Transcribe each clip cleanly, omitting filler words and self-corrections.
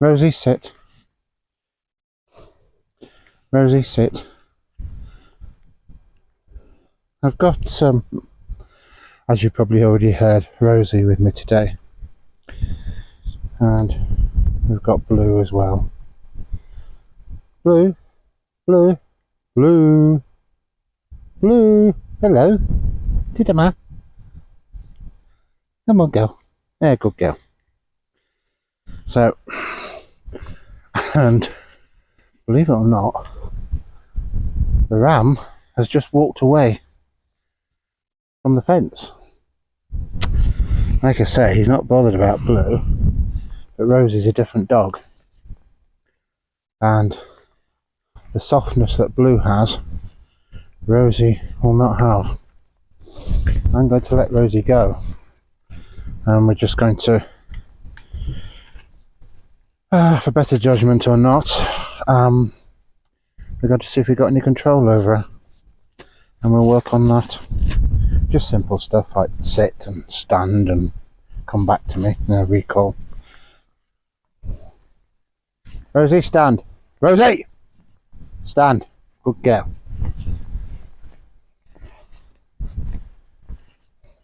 Rosy, sit. Rosy, sit. I've got as you probably already heard, Rosy with me today, and we've got Blue as well. Blue, Blue, Blue, Blue. Hello, Tidama. Come on, girl. Yeah, good girl. So, and believe it or not, the ram has just walked away from the fence. Like I say, he's not bothered about Blue, but Rosy's a different dog, and the softness that Blue has, Rosy will not have. I'm going to let Rosy go, and we're just going to, for better judgment or not, we're going to see if we've got any control over her, and we'll work on that. Just simple stuff like sit and stand and come back to me, recall. Rosy, stand. Rosy, stand. Good girl.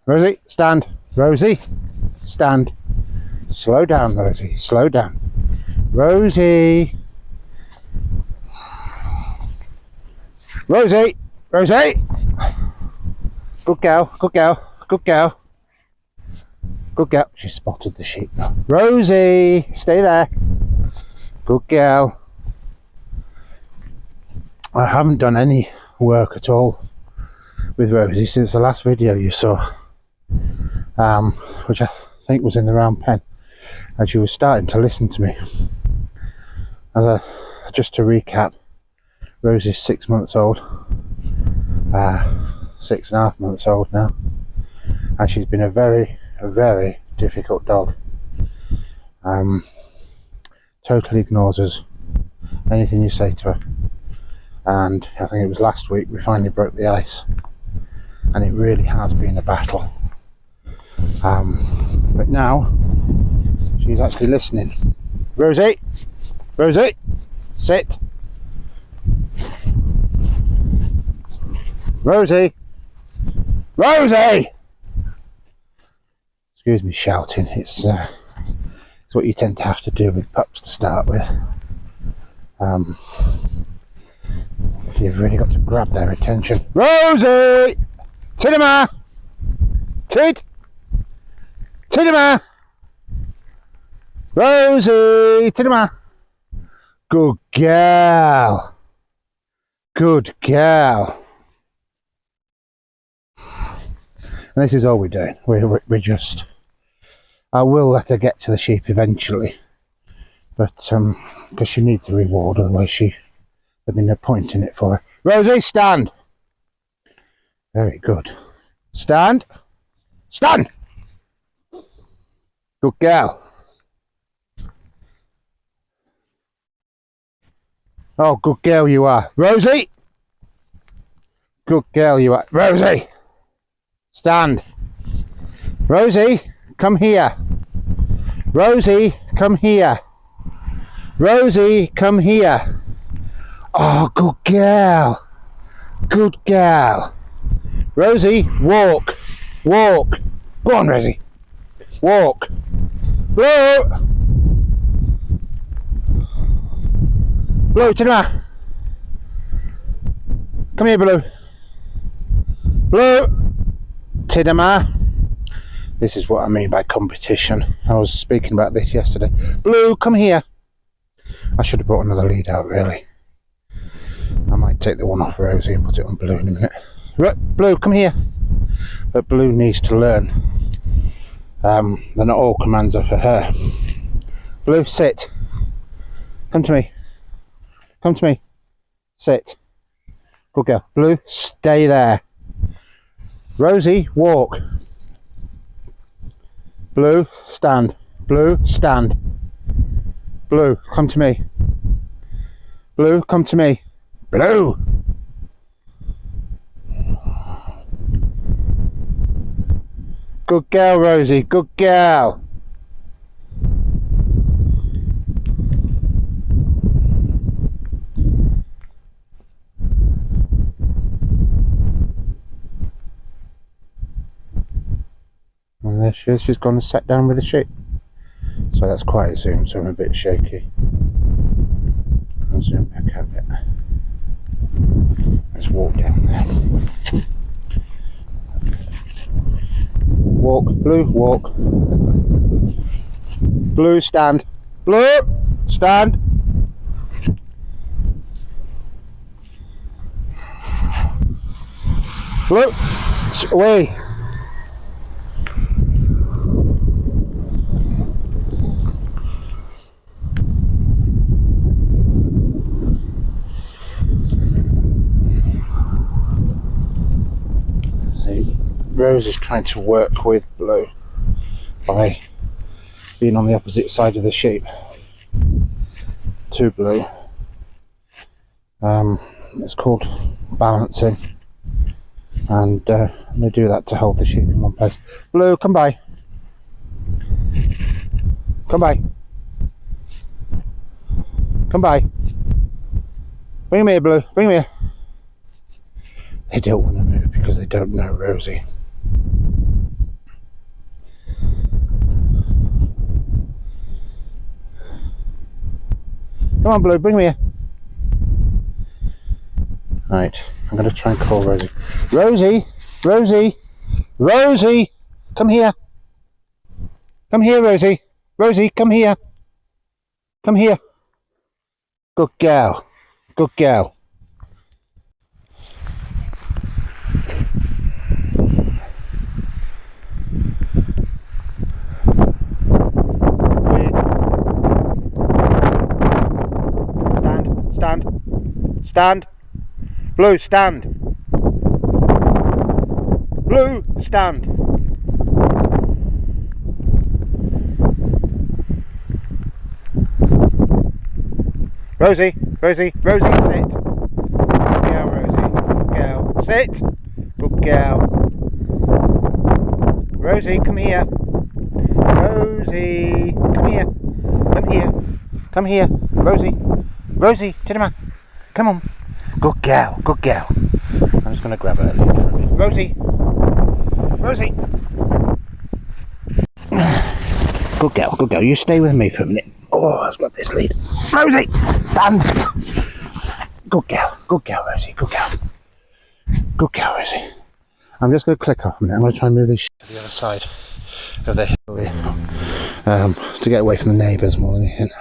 Rosy, stand. Rosy, stand. Slow down, Rosy. Slow down. Rosy. Rosy. Rosy. Good girl. Good girl. Good girl. Good girl. She spotted the sheep now. Rosy, stay there. Good girl. I haven't done any work at all with Rosy since the last video you saw, which I think was in the round pen, and she was starting to listen to me. Just to recap, Rosy's 6 months old, 6.5 months old now, and she's been a very difficult dog. Totally ignores us, anything you say to her, and I think it was last week we finally broke the ice, and it really has been a battle. But now she's actually listening. Rosy, Rosy, sit. Rosy, Rosy. Excuse me shouting. It's what you tend to have to do with pups to start with. You've really got to grab their attention. Rosy, Tidama, Tid. Tidama! Rosy! Tidama! Good girl! Good girl! And this is all we're doing. We're just... I will let her get to the sheep eventually. But, because she needs a reward, otherwise there'd be no point in it for her. Rosy, stand! Very good. Stand! Stand! Good girl. Oh, good girl you are. Rosy! Good girl you are. Rosy! Stand. Rosy, come here. Rosy, come here. Rosy, come here. Oh, good girl. Good girl. Rosy, walk. Walk. Go on, Rosy. Walk. Blue! Blue, Tidama! Come here, Blue. Blue! Tidama! This is what I mean by competition. I was speaking about this yesterday. Blue, come here! I should have brought another lead out, really. I might take the one off Rosy and put it on Blue in a minute. Blue, come here! But Blue needs to learn. They're not all commands are for her. Blue, sit. Come to me. Come to me. Sit. Good girl. Blue, stay there. Rosy, walk. Blue, stand. Blue, stand. Blue, come to me. Blue, come to me. Blue! Good girl, Rosy. Good girl. There she is. She's gone and sat down with the sheep. So that's quite a zoom, so I'm a bit shaky. I'll zoom back out a bit. Let's walk down there. Walk, Blue, walk. Blue, stand. Blue, stand. Blue, away. Rose is trying to work with Blue by being on the opposite side of the sheep to Blue. It's called balancing, and they do that to hold the sheep in one place. Blue, come by. Come by. Come by. Bring me here, Blue. Bring me here. They don't want to move because they don't know Rosy. Come on, Blue, bring me here. Right, I'm going to try and call Rosy. Rosy! Rosy! Rosy! Come here! Come here, Rosy! Rosy, come here! Come here! Good girl! Good girl! Stand! Stand! Blue, stand! Blue, stand! Rosy, Rosy, Rosy, sit! Good girl, Rosy. Good girl. Sit! Good girl. Rosy, come here. Rosy, come here. Come here. Come here. Rosy. Rosy, Tidima, come on. Good girl, good girl. I'm just going to grab her lead for a minute. Rosy, Rosy. Good girl, good girl. You stay with me for a minute. Oh, I've got this lead. Rosy, stand. Good girl, Rosy, good girl. Good girl, Rosy. I'm just going to click off a minute. I'm going to try and move this to the other side of the hill here, to get away from the neighbours more than anything.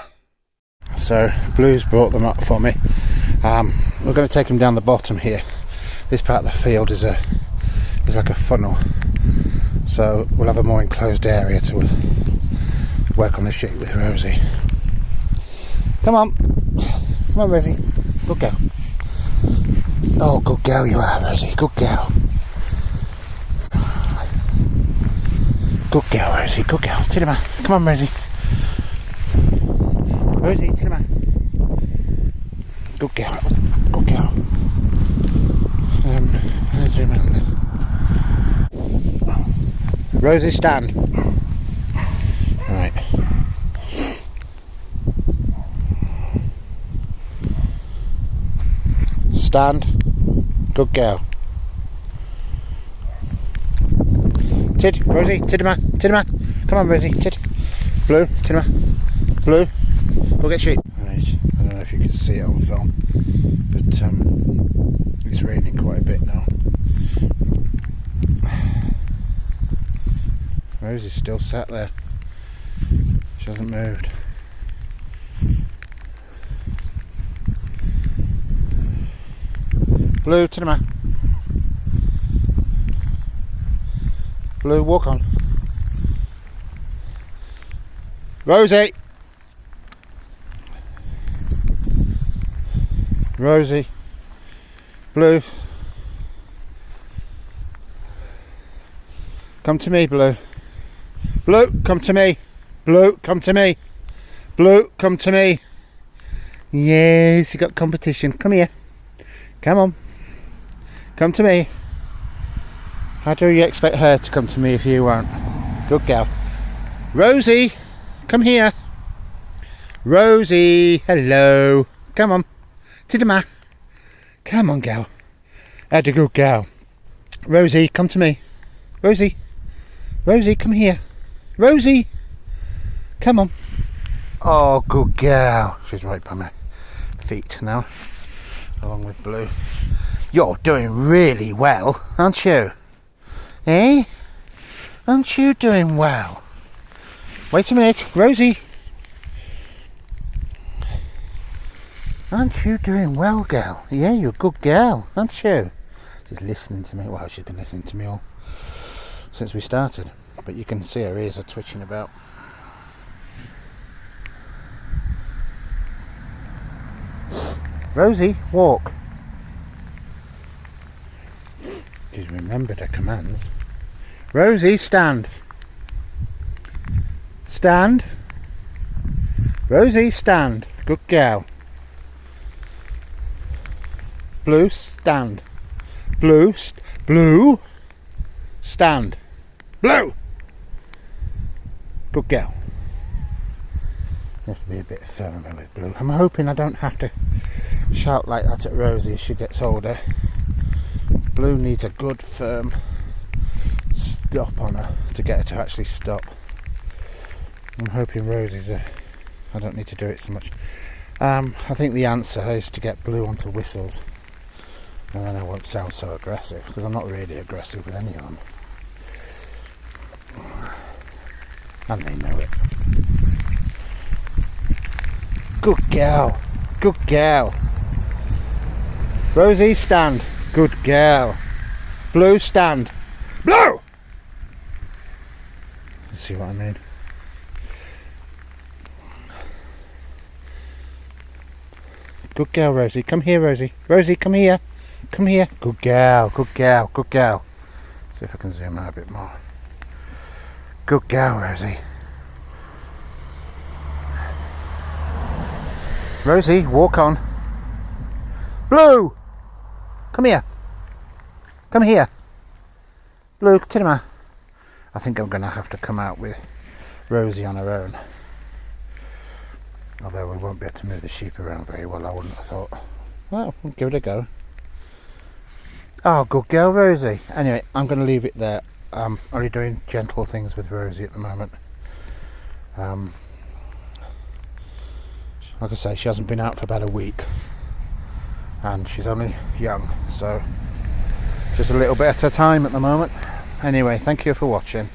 So Blue's brought them up for me. We're going to take them down the bottom here. This part of the field is like a funnel, so we'll have a more enclosed area to work on the sheep with Rosy. Come on, Rosy. Good girl. Oh, good girl you are, Rosy. Good girl. Good girl, Rosy. Good girl. Tidima. Come on, Rosy. Rosy, Tidima. Good girl. Good girl. Let's zoom in on this. Rosy, stand. Right. Stand. Good girl. Tid, Rosy, Tidima, Tidima. Come on, Rosy, Tid. Blue, Tidima. Blue. Go get sheep. Right, I don't know if you can see it on film, but it's raining quite a bit now. Rosie's still sat there. She hasn't moved. Blue, to the mat. Blue, walk on. Rosie! Rosie, Blue, come to me, Blue. Blue, come to me. Blue, come to me. Blue, come to me. Yes, you got competition. Come here. Come on. Come to me. How do you expect her to come to me if you won't? Good girl. Rosie, come here. Rosie, hello. Come on. Tidima. Come on, girl. That's a good girl. Rosie, come to me. Rosie. Rosy, come here. Rosy! Come on. Oh, good girl. She's right by my feet now, along with Blue. You're doing really well, aren't you? Eh? Aren't you doing well? Wait a minute, Rosy. Aren't you doing well, girl? Yeah, you're a good girl, aren't you? She's listening to me. Well, she's been listening to me all since we started. But you can see her ears are twitching about. Rosy, walk. She's remembered her commands. Rosy, stand. Stand. Rosy, stand. Good girl. Blue, stand. Blue, Blue, stand. Blue. Good girl. You have to be a bit firmer with Blue. I'm hoping I don't have to shout like that at Rosy as she gets older. Blue needs a good firm stop on her to get her to actually stop. I'm hoping Rosy's I don't need to do it so much. I think the answer is to get Blue onto whistles, and then I won't sound so aggressive, because I'm not really aggressive with any of them. And they know it. Good girl. Good girl. Rosy, stand. Good girl. Blue, stand. Blue! You see what I mean? Good girl, Rosy. Come here, Rosy. Rosy, come here. Come here. Good girl. Good girl. Good girl. See if I can zoom out a bit more. Good girl, Rosy. Rosy, walk on. Blue! Come here. Come here. Blue, Tinema. I think I'm going to have to come out with Rosy on her own. Although we won't be able to move the sheep around very well, I wouldn't have thought. Well, we'll give it a go. Oh, good girl, Rosy. Anyway, I'm going to leave it there. I'm only doing gentle things with Rosy at the moment. Like I say, she hasn't been out for about a week. And she's only young, so just a little bit at a time at the moment. Anyway, thank you for watching.